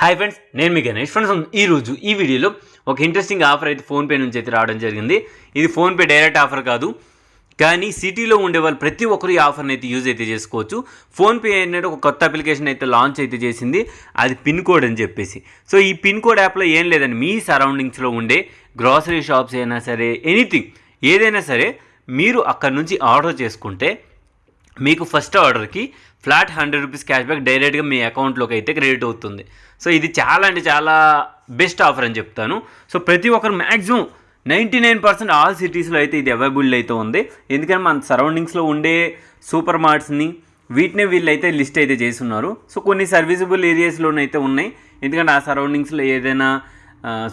Hi friends, నేను మీ Ganesh. Friends, ఈరోజు ఈ వీడియోలో ఒక ఇంట్రెస్టింగ్ ఆఫర్ అయితే ఫోన్పే నుంచి అయితే రావడం జరిగింది. ఇది ఫోన్పే డైరెక్ట్ ఆఫర్ కాదు, కానీ సిటీలో ఉండే వాళ్ళు ప్రతి ఒక్కరు ఈ ఆఫర్ని అయితే యూజ్ అయితే చేసుకోవచ్చు. ఫోన్పే అనేది ఒక కొత్త అప్లికేషన్ అయితే లాంచ్ అయితే చేసింది, అది పిన్ కోడ్ అని చెప్పేసి. సో ఈ పిన్ కోడ్ యాప్లో ఏం లేదండి, మీ సరౌండింగ్స్లో ఉండే గ్రాసరీ షాప్స్ అయినా సరే, ఎనీథింగ్ ఏదైనా సరే మీరు అక్కడ నుంచి ఆర్డర్ చేసుకుంటే మీకు ఫస్ట్ ఆర్డర్కి ఫ్లాట్ 100 రూపీస్ క్యాష్ బ్యాక్ డైరెక్ట్గా మీ అకౌంట్లోకి అయితే క్రెడిట్ అవుతుంది. సో ఇది చాలా అంటే చాలా బెస్ట్ ఆఫర్ అని చెప్తాను. సో ప్రతి ఒక్కరు మ్యాక్సిమం 99% ఆల్ సిటీస్లో అయితే ఇది అవైలబుల్ అయితే ఉంది. ఎందుకంటే మన సరౌండింగ్స్లో ఉండే సూపర్ మార్ట్స్ని వీటిని వీళ్ళు అయితే లిస్ట్ అయితే చేస్తున్నారు. సో కొన్ని సర్వీసబుల్ ఏరియాస్లోనైతే ఉన్నాయి, ఎందుకంటే ఆ సరౌండింగ్స్లో ఏదైనా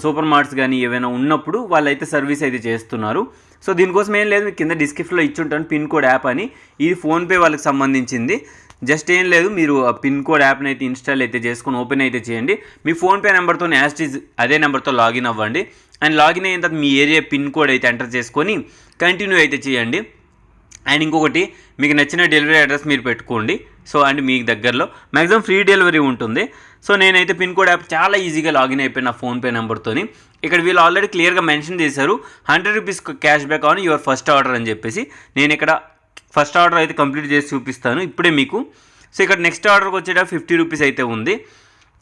సూపర్ మార్ట్స్ కానీ ఏవైనా ఉన్నప్పుడు వాళ్ళైతే సర్వీస్ అయితే చేస్తున్నారు. సో దీనికోసం ఏం లేదు, మీకు కింద డిస్క్రిప్షన్లో ఇచ్చుంటాను పిన్ కోడ్ యాప్ అని. ఇది ఫోన్పే వాళ్ళకి సంబంధించింది. జస్ట్ ఏం లేదు, మీరు ఆ పిన్ కోడ్ యాప్ని అయితే ఇన్స్టాల్ అయితే చేసుకొని ఓపెన్ అయితే చేయండి. మీ ఫోన్పే నెంబర్తో యాస్టీజ్ అదే నెంబర్తో లాగిన్ అవ్వండి. అండ్ లాగిన్ అయిన తర్వాత మీ ఏరియా పిన్ కోడ్ అయితే ఎంటర్ చేసుకొని కంటిన్యూ అయితే చేయండి. అండ్ ఇంకొకటి, మీకు నచ్చిన డెలివరీ అడ్రస్ మీరు పెట్టుకోండి. సో అండ్ మీకు దగ్గరలో మ్యాక్సిమం ఫ్రీ డెలివరీ ఉంటుంది. సో నేనైతే పిన్ కోడ్ యాప్ చాలా ఈజీగా లాగిన్ అయిపోయిన ఫోన్పే నెంబర్తోని. ఇక్కడ వీళ్ళు ఆల్రెడీ క్లియర్గా మెన్షన్ చేశారు 100 rupees cash back on your first order అని చెప్పేసి. నేను ఇక్కడ ఫస్ట్ ఆర్డర్ అయితే కంప్లీట్ చేసి చూపిస్తాను ఇప్పుడే మీకు. సో ఇక్కడ నెక్స్ట్ ఆర్డర్కి వచ్చేట 50 రూపీస్ అయితే ఉంది.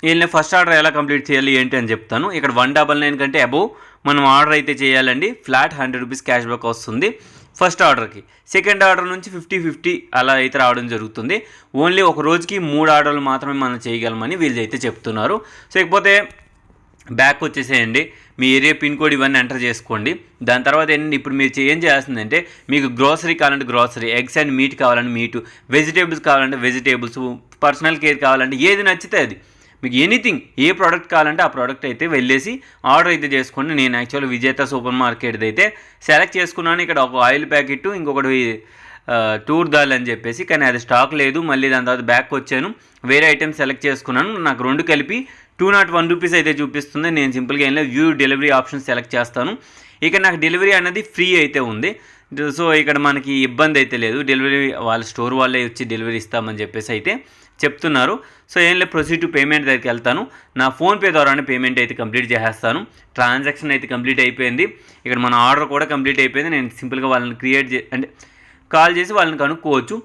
వీళ్ళని ఫస్ట్ ఆర్డర్ ఎలా కంప్లీట్ చేయాలి ఏంటి అని చెప్తాను. ఇక్కడ 199 కంటే అబోవ్ మనం ఆర్డర్ అయితే చేయాలండి. ఫ్లాట్ 100 రూపీస్ క్యాష్ బ్యాక్ వస్తుంది ఫస్ట్ ఆర్డర్కి. సెకండ్ ఆర్డర్ నుంచి 50-50 అలా అయితే రావడం జరుగుతుంది. ఓన్లీ ఒక రోజుకి 3 ఆర్డర్లు మాత్రమే మనం చేయగలమని వీళ్ళు అయితే చెప్తున్నారు. సో ఇకపోతే బ్యాక్ వచ్చేసేయండి, మీ ఏరియా పిన్ కోడ్ ఇవన్నీ ఎంటర్ చేసుకోండి. దాని తర్వాత ఏంటంటే ఇప్పుడు మీరు ఏం చేయాల్సిందంటే, మీకు గ్రోసరీ కావాలంటే గ్రోసరీ, ఎగ్స్ అండ్ మీట్ కావాలంటే మీటు, వెజిటేబుల్స్ కావాలంటే వెజిటేబుల్స్, పర్సనల్ కేర్ కావాలంటే ఏది నచ్చితే అది, మీకు ఎనీథింగ్ ఏ ప్రోడక్ట్ కావాలంటే ఆ ప్రోడక్ట్ అయితే వెళ్ళేసి ఆర్డర్ అయితే చేసుకోండి. నేను యాక్చువల్లీ విజేత సూపర్ మార్కెట్ది అయితే సెలెక్ట్ చేసుకున్నాను. ఇక్కడ ఒక ఆయిల్ ప్యాకెట్, ఇంకొకటి టూర్ దాల్ అని చెప్పేసి, కానీ అది స్టాక్ లేదు. మళ్ళీ దాని తర్వాత బ్యాక్ వచ్చాను, వేరే ఐటమ్స్ సెలెక్ట్ చేసుకున్నాను. నాకు రెండు కలిపి 201 రూపీస్ అయితే చూపిస్తుంది. నేను సింపుల్గా ఏం లేదు, వ్యూ డెలివరీ ఆప్షన్ సెలెక్ట్ చేస్తాను. ఇక్కడ నాకు డెలివరీ అనేది ఫ్రీ అయితే ఉంది. సో ఇక్కడ మనకి ఇబ్బంది అయితే లేదు, డెలివరీ వాళ్ళ స్టోర్ వాళ్ళే వచ్చి డెలివరీ ఇస్తామని చెప్పేసి అయితే చెప్తున్నారు. సో ఏం లేదు, ప్రొసీడ్ టు పేమెంట్ దగ్గరికి వెళ్తాను. నా ఫోన్పే ద్వారానే పేమెంట్ అయితే కంప్లీట్ చేసేస్తాను. ట్రాన్సాక్షన్ అయితే కంప్లీట్ అయిపోయింది. ఇక్కడ మన ఆర్డర్ కూడా కంప్లీట్ అయిపోయింది. నేను సింపుల్గా వాళ్ళని అంటే కాల్ చేసి వాళ్ళని కనుక్కోవచ్చు.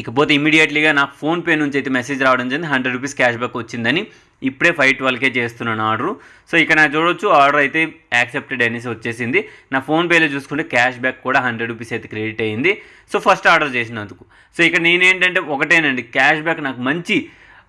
ఇకపోతే ఇమీడియట్లీగా నాకు ఫోన్పే నుంచి అయితే మెసేజ్ రావడం జరిగింది 100 రూపీస్ క్యాష్ బ్యాక్ వచ్చిందని. ఇప్పుడే 512కే చేస్తున్నాను ఆర్డరు. సో ఇక్కడ నాకు చూడవచ్చు ఆర్డర్ అయితే యాక్సెప్టెడ్ అనేసి వచ్చేసింది. నా ఫోన్పేలో చూసుకుంటే క్యాష్ బ్యాక్ కూడా 100 రూపీస్ అయితే క్రెడిట్ అయ్యింది. సో ఫస్ట్ ఆర్డర్ చేసినందుకు. సో ఇక్కడ నేనేంటంటే ఒకటేనండి, క్యాష్ బ్యాక్ నాకు మంచి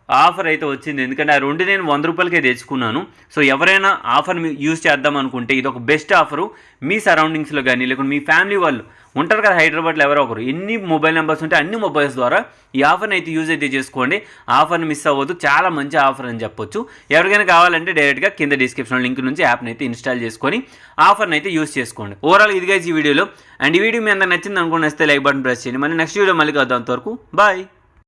ఆఫర్ అయితే వచ్చింది. ఎందుకంటే ఆ రెండు నేను 100 రూపాయలకే తెచ్చుకున్నాను. సో ఎవరైనా ఆఫర్ని యూజ్ చేద్దాం అనుకుంటే ఇది ఒక బెస్ట్ ఆఫరు. మీ సరౌండింగ్స్లో కానీ లేకుంటే మీ ఫ్యామిలీ వాళ్ళు ఉంటారు కదా హైదరాబాద్లో ఎవరో ఒకరు, ఎన్ని మొబైల్ నెంబర్స్ ఉంటే అన్ని మొబైల్స్ ద్వారా ఈ ఆఫర్ని అయితే యూజ్ అయితే చేసుకోండి. ఆఫర్ని మిస్ అవ్వద్దు, చాలా మంచి ఆఫర్ అని చెప్పొచ్చు. ఎవరికైనా కావాలంటే డైరెక్ట్గా కింద డిస్క్రిప్షన్ లింక్ నుంచి యాప్ని అయితే ఇన్స్టాల్ చేసుకొని ఆఫర్ని అయితే యూజ్ చేసుకోండి. ఓవరాల్ ఇదిగా ఈ వీడియోలో. అండ్ ఈ వీడియో మీ అందరికి నచ్చింది అనుకుని వస్తే లైక్ బటన్ ప్రెస్ చేయండి. మళ్ళీ నెక్స్ట్ వీడియో మళ్ళీ కలుద్దాం. అంతవరకు బాయ్.